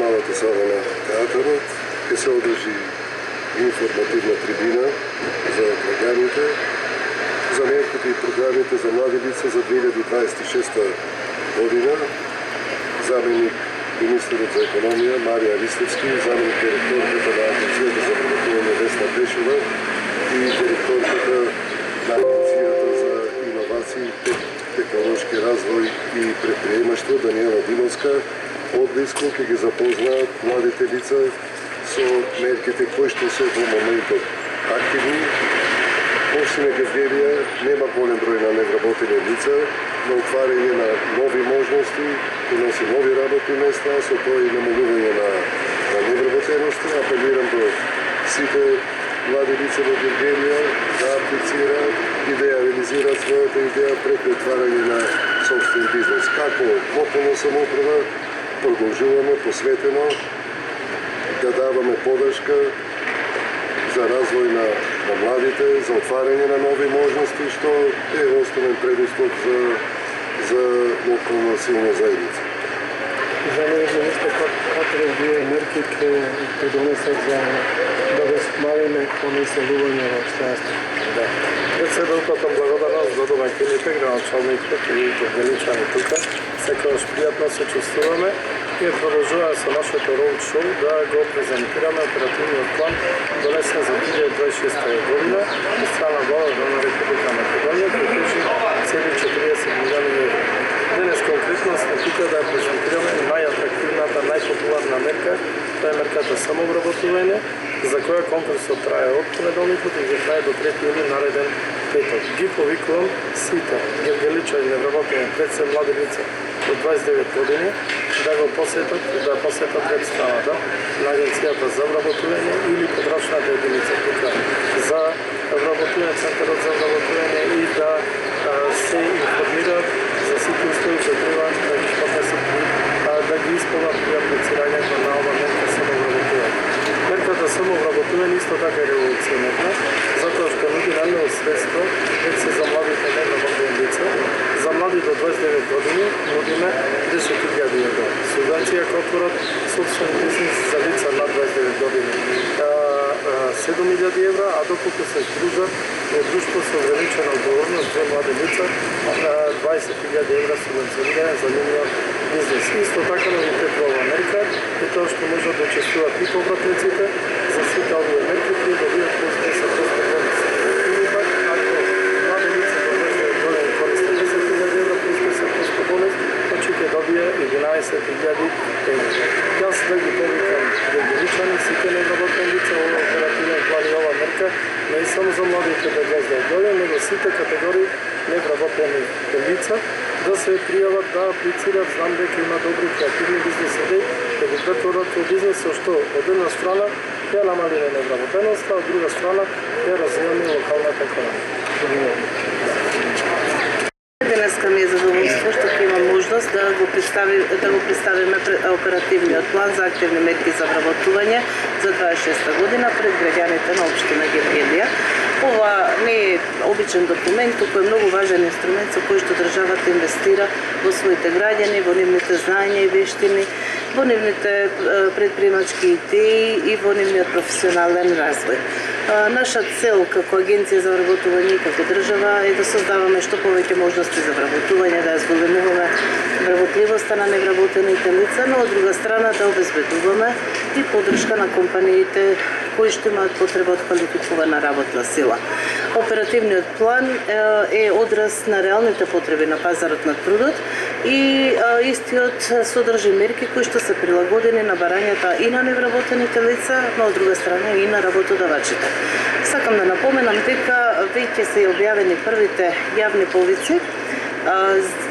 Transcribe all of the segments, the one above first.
малата сала на театарот ќе се одржи информативна трибина за граѓаните за мерките и програмите за млади лица за 2026 година. Заменик министерот за економија Марија Ристевски, заменик директорката на Агенцијата за вработување Весна Пешова и директорката на Агенцијата за иновации, технолошки развој и предприемаштво Даниела Димовска одблиску ќе ги запознаат младите лица со мерките кои што се во моментот активни. Општина Гевгелија нема голем број на невработени лица, на отварање на нови можности, доноси нови работни места, со тоа и намалување на невработености. Апелирам до сите млади лица во Гевгелија да аплицираат и да ја реализираат својата идеја преку отварање на собствен бизнес. Како локална самоуправа продолжуваме посветено да даваме поддршка за развој на младите, за отварање на нови можности, што е основен предуслов за локална силна заедница. Жалезе нешто како вие мерки ќе придонесат за да го смалиме понеселување во општината? Да. Председателката благодарност за домаќините, градоначалникот и гевгеличани тука. Секогаш пријатно се чувствуваме и продолжуваме со нашето роуд шоу да го презентираме оперативниот план донесен за 2026 година од страна Влада на Република Македонија, кој тежи цели 40 милиони евра. Денес конкретно сме тука да презентираме најатрактивната, најпопуларна мерка, тоа е мерката самообработување, за која конкурсот трае од понеделникот и ќе трае до 3 јули нареден петок. Ги повикувам сите гевгеличани невработени пред се млади лица до 29 години да го посетат веб страната на Агенцијата за вработување или подрачната единица тука за вработување, центарот за вработување и да се информираат за сите услови кои треба да ги поднесат да ги исполнат при аплицирањето на ова мерка самовработување. Мерката самовработување исто така е револуционерна, затоа што нуди најмало средство се за младите невработени лица. За млади до 29 години нудиме 10.000 евра. Субвенција кој отворат собствен бизнес за лица над 29 години 7.000 евра, а доколку се здружат во друштво со ограничена одговорност за млади лица 20.000 евра субвенционирање за нивниот бизнес. Исто така на ова мерка е тоа што можат да учествуваат и повратниците за сите овие мерки кои добијат плюс 10% бонус. Или пак ако млади лица до 29 години користат 10.000 евра плюс 10% бонус, значи ќе добие 11.000 евра. Јас да ги повикам гевгеличани, сите невработени лица во оперативен план и ова мерка не само за младите до 29 години, него сите категории невработени лица да се пријават, да аплицираат. Знам дека има добри креативни бизнес идеи, да го претворат во бизнес, што од една страна ја намалиме невработеноста, од друга страна ја развиваме локалната економија. Денеска ми е задоволство што ќе имам можност да го представиме оперативниот план за активни мерки за вработување за 26 година пред граѓаните на општина Гевгелија. Ова не е обичен документ, туку е многу важен инструмент со кој што државата инвестира во своите граѓани, во нивните знаења и вештини, во нивните предприемачки идеи и во нивниот професионален развој. Наша цел како Агенција за вработување и како држава е да создаваме што повеќе можности за вработување, да ја зголемуваме вработливоста на невработените лица, но од друга страна да обезбедуваме и поддршка на компаниите кои што имаат потреба од квалификувана работна сила. Оперативниот план е одраз на реалните потреби на пазарот на трудот и истиот содржи мерки кои што се прилагодени на барањата и на невработените лица, но од друга страна и на работодавачите. Сакам да напоменам дека веќе се објавени првите јавни повици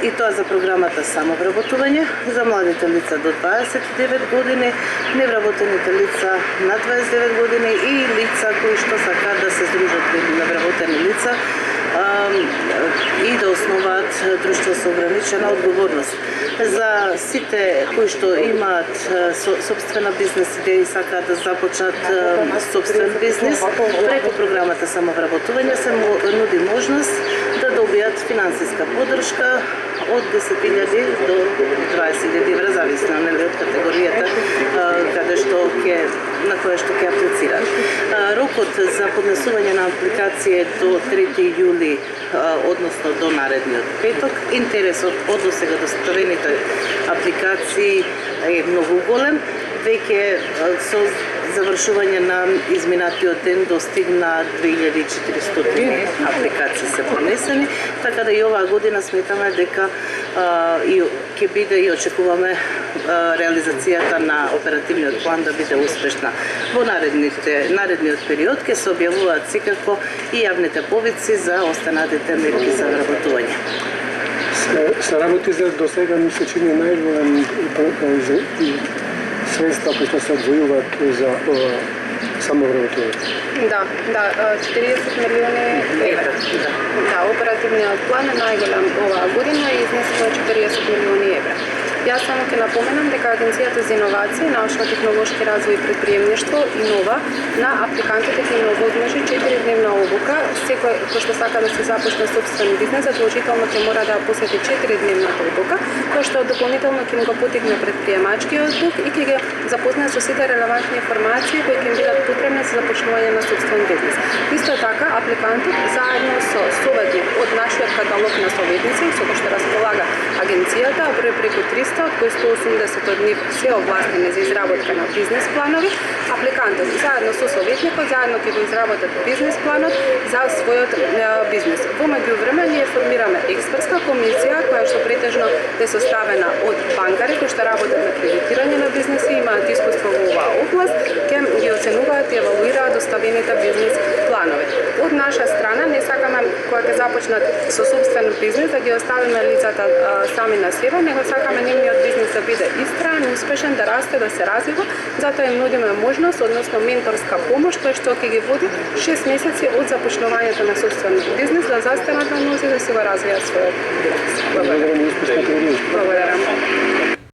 и тоа за програмата самовработување за младите лица до 29 години, невработените лица над 29 години и лица кои што сакаат да се здружат во невработени лица и да основаат друштво со ограничена одговорност. За сите кои што имаат собствена бизнес идеја и сакаат да започнат собствен бизнес, преку програмата самовработување се нуди можност да добијат финансиска поддршка од 10.000 до 20.000 евра, зависно од категоријата кои што ќе аплицираат. Рокот за поднесување на апликација е до 3 јули, односно до наредниот петок. Интересот од досега доставените апликации е многу голем. Веќе со завршување на изминатиот ден достигна 2400 апликации се поднесени, така да и оваа година сметаме дека ќе биде и очекуваме реализацијата на оперативниот план да биде успешна. Во наредниот период ќе се објавуваат секако и јавните повици за останатите мерки за вработување. Се работи за до сега ми се чини најголем средства кои што се одвојуваат за самовработување. Да, 40 милиони евра. Да, оперативниот план е најголем оваа година и изнесува 40 милиони евра. Јас само ќе напоменам дека Агенцијата за иновации, научно-технолошки развој и предприемништво инова на апликантите ќе им овозможи 4-дневна обука. Секој кој што сака да се започне сопствен бизнес, задолжително ќе мора да посети 4-дневната обука, која што дополнително ќе им го потигне предприемачкиот дух и ќе ги запознае со сите релевантни информации кои ќе им бидат потребни за започнување на сопствен бизнес. Исто така, апликантот заедно со советник од нашиот каталог на советници, со кој што располага агенцијата, преку 300, од кои 180 од нив се овластени за изработка на бизнес планови, апликантот заедно со советникот заедно ќе го изработат бизнес планот за својот бизнес. Во меѓувреме ние формираме експертска комисија која што претежно е составена од банкари кои што работат на кредитирање на бизнеси, имаат искуство во оваа област, ќе ги оценуваат и евалуираат доставените бизнес планови. Од наша страна не сакаме кога ќе започнат со сопствен бизнес да ги оставиме лицата сами на себе, него сакаме нивниот бизнес да биде истраен, успешен, да расте, да се развива, затоа им нудиме можност, односно менторска помош, која што ќе ги води 6 месеци од започнувањето на сопствен бизнес да застанат на нозе да се го развијат својот бизнес. Благодарам.